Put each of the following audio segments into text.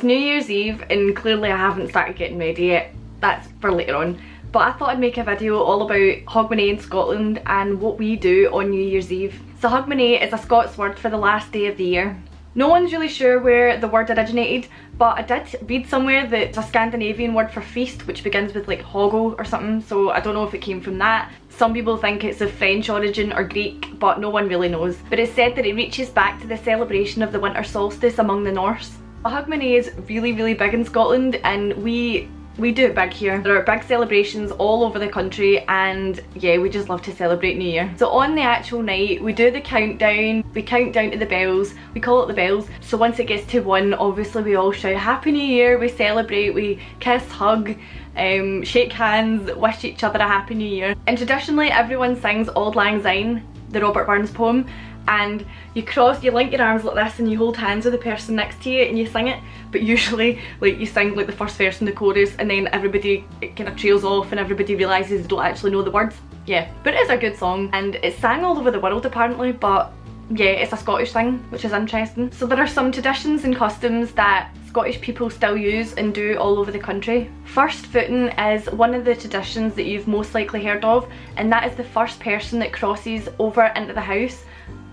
New Year's Eve and clearly I haven't started getting ready yet. That's for later on. But I thought I'd make a video all about Hogmanay in Scotland and what we do on New Year's Eve. So Hogmanay is a Scots word for the last day of the year. No one's really sure where the word originated, but I did read somewhere that it's a Scandinavian word for feast, which begins with like hoggle or something, so I don't know if it came from that. Some people think it's of French origin or Greek, but no one really knows. But it's said that it reaches back to the celebration of the winter solstice among the Norse. Hogmanay is really big in Scotland, and we do it big here. There are big celebrations all over the country, and yeah, we just love to celebrate New Year. So on the actual night, we do the countdown. We count down to the bells. We call it the bells. So once it gets to 1, obviously we all shout Happy New Year, we celebrate, we kiss, hug, shake hands, wish each other a Happy New Year. And traditionally everyone sings Auld Lang Syne, the Robert Burns poem, and you link your arms like this and you hold hands with the person next to you and you sing it. But usually like you sing like the first verse and the chorus, and then everybody, it kind of trails off and everybody realises they don't actually know the words. Yeah, but it is a good song and it's sang all over the world apparently, but yeah, it's a Scottish thing, which is interesting. So there are some traditions and customs that Scottish people still use and do all over the country. First footing is one of the traditions that you've most likely heard of, and that is the first person that crosses over into the house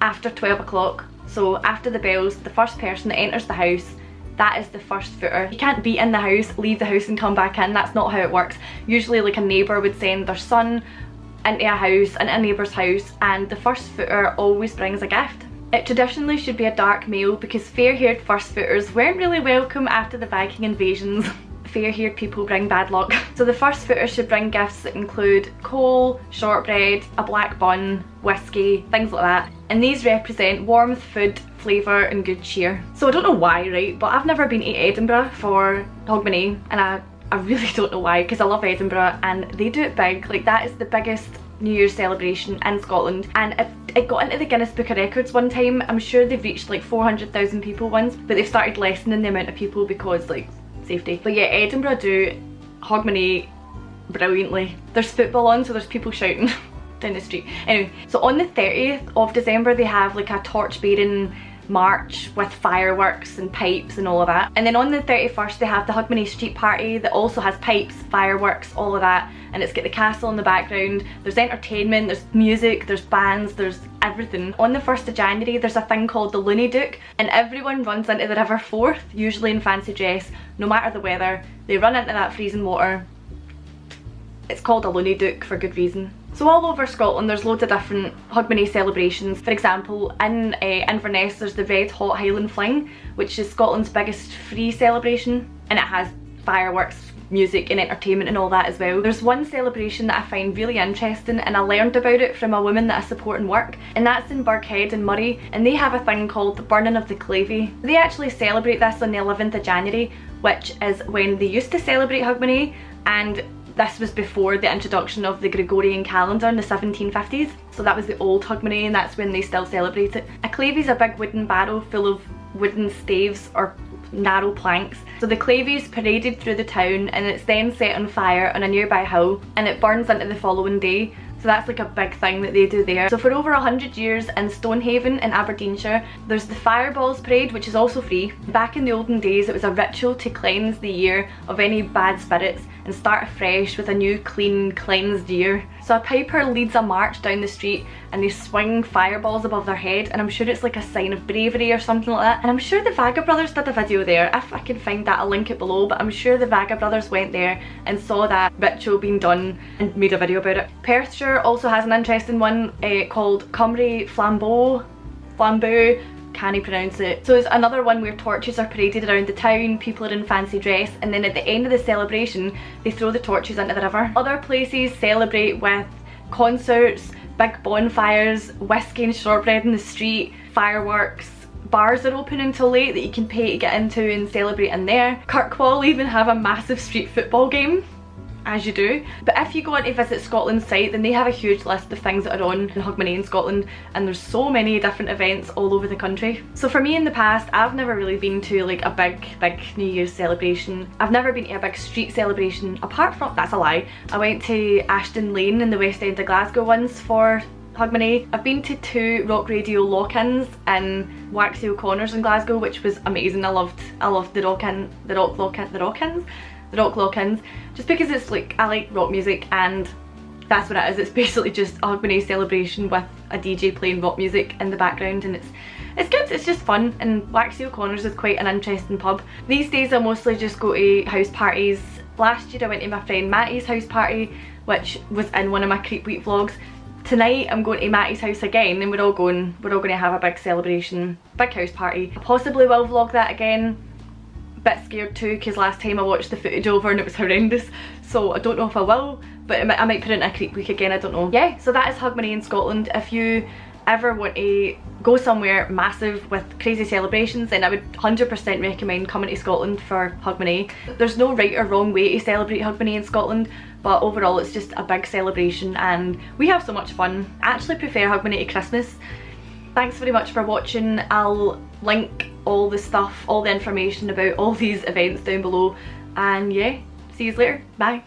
after 12 o'clock. So after the bells, the first person that enters the house, that is the first footer. You can't be in the house, leave the house and come back in. That's not how it works. Usually like a neighbour would send their son into a house, into a neighbour's house, and the first footer always brings a gift. It traditionally should be a dark male because fair-haired first footers weren't really welcome after the Viking invasions. Fair-haired people bring bad luck. So the first footer should bring gifts that include coal, shortbread, a black bun, whiskey, things like that. And these represent warmth, food, flavour and good cheer. So I don't know why, right, but I've never been to Edinburgh for Hogmanay, and I really don't know why, because I love Edinburgh and they do it big. Like, that is the biggest New Year's celebration in Scotland, and it got into the Guinness Book of Records one time. I'm sure they've reached like 400,000 people once, but they've started lessening the amount of people because like safety. But yeah, Edinburgh do Hogmanay brilliantly. There's football on, so there's people shouting down the street. Anyway, so on the 30th of December they have like a torch bearing march with fireworks and pipes and all of that. And then on the 31st they have the Hogmanay street party that also has pipes, fireworks, all of that, and it's got the castle in the background. There's entertainment, there's music, there's bands, there's everything. On the 1st of January there's a thing called the Looney Duke, and everyone runs into the River Forth, usually in fancy dress, no matter the weather. They run into that freezing water. It's called a Looney Duke for good reason. So all over Scotland there's loads of different Hogmanay celebrations. For example, in Inverness there's the Red Hot Highland Fling, which is Scotland's biggest free celebration, and it has fireworks, music and entertainment and all that as well. There's one celebration that I find really interesting, and I learned about it from a woman that I support in work, and that's in Birkhead in Moray, and they have a thing called the Burning of the Clavey. They actually celebrate this on the 11th of January, which is when they used to celebrate Hogmanay, and this was before the introduction of the Gregorian calendar in the 1750s. So that was the old Hogmanay, and that's when they still celebrate it. A clavey is a big wooden barrow full of wooden staves or narrow planks. So the clavey is paraded through the town, and it's then set on fire on a nearby hill, and it burns into the following day. So that's like a big thing that they do there. So for over 100 years in Stonehaven in Aberdeenshire, there's the Fireballs Parade, which is also free. Back in the olden days it was a ritual to cleanse the year of any bad spirits and start afresh with a new clean cleansed year. So a piper leads a march down the street and they swing fireballs above their head, and I'm sure it's like a sign of bravery or something like that. And I'm sure the Vaga Brothers did a video there. If I can find that, I'll link it below, but I'm sure the Vaga Brothers went there and saw that ritual being done and made a video about it. Perthshire also has an interesting one called Cymru Flambeau, can't I pronounce it. So it's another one where torches are paraded around the town, people are in fancy dress, and then at the end of the celebration they throw the torches into the river. Other places celebrate with concerts, big bonfires, whiskey and shortbread in the street, fireworks. Bars are open until late that you can pay to get into and celebrate in there. Kirkwall even have a massive street football game, as you do. But if you go on to visit Scotland's site, then they have a huge list of things that are on in Hogmanay in Scotland, and there's so many different events all over the country. So for me in the past, I've never really been to like a big New Year's celebration. I've never been to a big street celebration, apart from, that's a lie, I went to Ashton Lane in the West End of Glasgow once for Hogmanay. I've been to 2 rock radio lock-ins in Waxy O'Connor's in Glasgow, which was amazing. I loved the rock lock-ins, just because it's like, I like rock music and that's what it is. It's basically just a Hogmanay celebration with a DJ playing rock music in the background, and it's good, it's just fun, and Waxy O'Connor's is quite an interesting pub. These days I mostly just go to house parties. Last year I went to my friend Matty's house party, which was in one of my Creep Week vlogs. Tonight I'm going to Matty's house again, and we're all going to have a big celebration, big house party. I possibly will vlog that again. Bit scared too, because last time I watched the footage over and it was horrendous, so I don't know if I will, but I might put it in a Creep Week again, I don't know. Yeah, so that is Hogmanay in Scotland. If you ever want to go somewhere massive with crazy celebrations, then I would 100% recommend coming to Scotland for Hogmanay. There's no right or wrong way to celebrate Hogmanay in Scotland, but overall it's just a big celebration and we have so much fun. I actually prefer Hogmanay to Christmas. Thanks very much for watching. I'll link all the stuff, all the information about all these events down below, and yeah, see you later, bye.